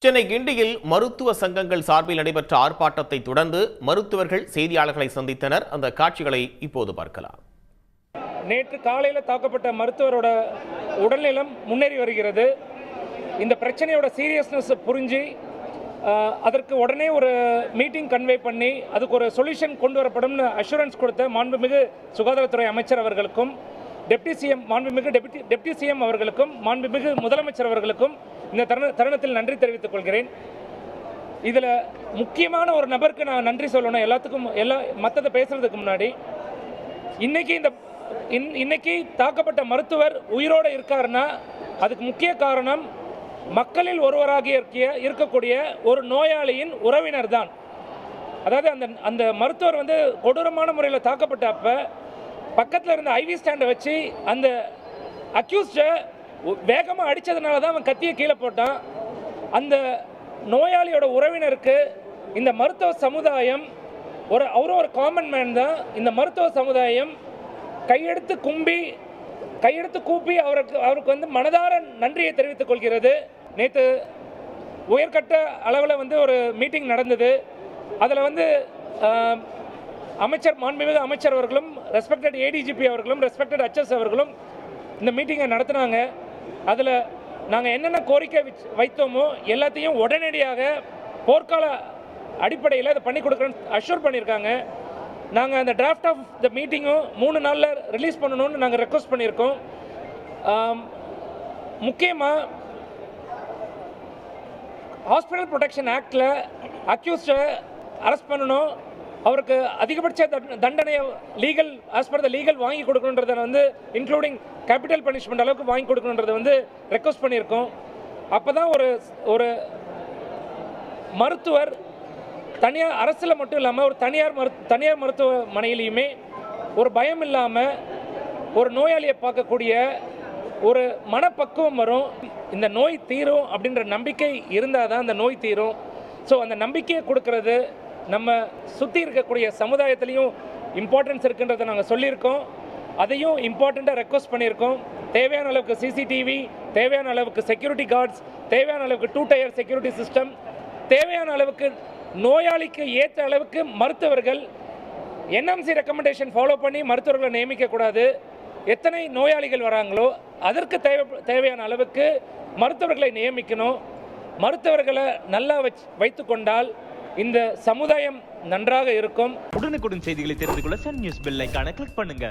சென்னை கிண்டியில் மருத்துவ சங்கங்கள் சார்பில் நடைபெற்ற ஆர்ப்பாட்டத்தை தொடர்ந்து மருத்துவர்கள் செய்தியாளர்களை சந்தித்தனர். அந்த காட்சிகளை இப்போது பார்க்கலாம். நேற்று காலையில் தாக்கப்பட்ட மருத்துவரோட உடல்நலம் முன்னேறி வருகிறது. இந்த பிரச்சனையோட சீரியஸ்னஸ் புரிஞ்சு அதற்கு உடனே ஒரு மீட்டிங் கன்வே பண்ணி அதுக்கு ஒரு சொல்யூஷன் கொண்டு வரப்படும்னு அஷூரன்ஸ் கொடுத்த மாண்புமிகு சுகாதாரத்துறை அமைச்சர் அவர்களுக்கும் டெப்டி சிஎம் அவர்களுக்கும் மாண்புமிகு முதலமைச்சர் அவர்களுக்கும் இந்த தருணத்தில் நன்றி தெரிவித்துக் கொள்கிறேன். இதில் முக்கியமான ஒரு நபருக்கு நான் நன்றி சொல்லணும். எல்லாத்துக்கும் மற்றதை பேசுறதுக்கு முன்னாடி இன்னைக்கு தாக்கப்பட்ட மருத்துவர் உயிரோடு இருக்காருன்னா அதுக்கு முக்கிய காரணம் மக்களில் ஒருவராக இருக்கக்கூடிய ஒரு நோயாளியின் உறவினர் தான். அதாவது அந்த மருத்துவர் கொடூரமான முறையில் தாக்கப்பட்ட அப்ப பக்கத்தில் இருந்த ஐவி ஸ்டாண்டை வச்சு அந்த அக்யூஸ்டை வேகமாக அடித்ததுனால தான் அவன் கத்தியை கீழே போட்டான். அந்த நோயாளியோட உறவினருக்கு இந்த மருத்துவ சமுதாயம் அவரும் ஒரு காமன் மேன் தான். இந்த மருத்துவ சமுதாயம் கையெடுத்து கூப்பி அவருக்கு மனதார நன்றியை தெரிவித்துக் கொள்கிறது. நேற்று உயர்கட்ட அளவில் ஒரு மீட்டிங் நடந்தது. அதில் மாண்புமிகு அமைச்சர் அவர்களும் ரெஸ்பெக்டட் ஏடிஜிபி அவர்களும் ரெஸ்பெக்டட் ஹெச்எஸ் அவர்களும் இந்த மீட்டிங்கை நடத்தினாங்க. அதில் நாங்கள் என்னென்ன கோரிக்கை வைத்தோமோ எல்லாத்தையும் உடனடியாக போர்க்கால அடிப்படையில் அதை பண்ணி கொடுக்குறேன்னு அஷ்யூர் பண்ணியிருக்காங்க. நாங்கள் அந்த டிராஃப்ட் ஆஃப் த மீட்டிங்கும் 3 நாளில் ரிலீஸ் பண்ணணும்னு நாங்கள் ரெக்வஸ்ட் பண்ணியிருக்கோம். முக்கியமாக ஹாஸ்பிட்டல் ப்ரொடெக்ஷன் ஆக்டில் அக்யூஸ்டை அரெஸ்ட் பண்ணணும், அவருக்கு அதிகபட்ச தண்டனையை ஆஸ் பர் த லீகல் வாங்கி கொடுக்கணுன்றதை இன்க்ளூடிங் கேபிட்டல் பனிஷ்மெண்ட் அளவுக்கு வாங்கி கொடுக்கணுன்றதை ரெக்வஸ்ட் பண்ணியிருக்கோம். அப்போ தான் ஒரு மருத்துவர் தனியார் அரசில் மட்டும் இல்லாமல் ஒரு தனியார் மருத்துவமனையிலையுமே ஒரு பயம் இல்லாமல் ஒரு நோயாளியை பார்க்கக்கூடிய ஒரு மனப்பக்குவம் வரும். இந்த நோய் தீரும் அப்படின்ற நம்பிக்கை இருந்தால் தான் அந்த நோய் தீரும். ஸோ அந்த நம்பிக்கையை கொடுக்கறது நம்ம சுற்றி இருக்கக்கூடிய சமுதாயத்திலையும் இம்பார்ட்டன்ஸ் இருக்குன்றதை நாங்கள் சொல்லியிருக்கோம். அதையும் இம்பார்ட்டண்ட்டாக ரெக்வஸ்ட் பண்ணியிருக்கோம். தேவையான அளவுக்கு சிசிடிவி, தேவையான அளவுக்கு செக்யூரிட்டி கார்ட்ஸ், தேவையான அளவுக்கு 2 டயர் செக்யூரிட்டி சிஸ்டம், தேவையான அளவுக்கு நோயாளிக்கு ஏற்ற அளவுக்கு மருத்துவர்கள் என்எம்சி ரெக்கமெண்டேஷன் ஃபாலோ பண்ணி மருத்துவர்களை நியமிக்கக்கூடாது. எத்தனை நோயாளிகள் வராங்களோ அதற்கு தேவையான அளவுக்கு மருத்துவர்களை நியமிக்கணும். மருத்துவர்களை நல்லா வைத்து கொண்டால் இந்த சமுதாயம் நன்றாக இருக்கும். உடனுக்குடன் செய்திகளை தெரிந்து கொள்ள சன் நியூஸ் பெல் ஐகானை கிளிக் பண்ணுங்க.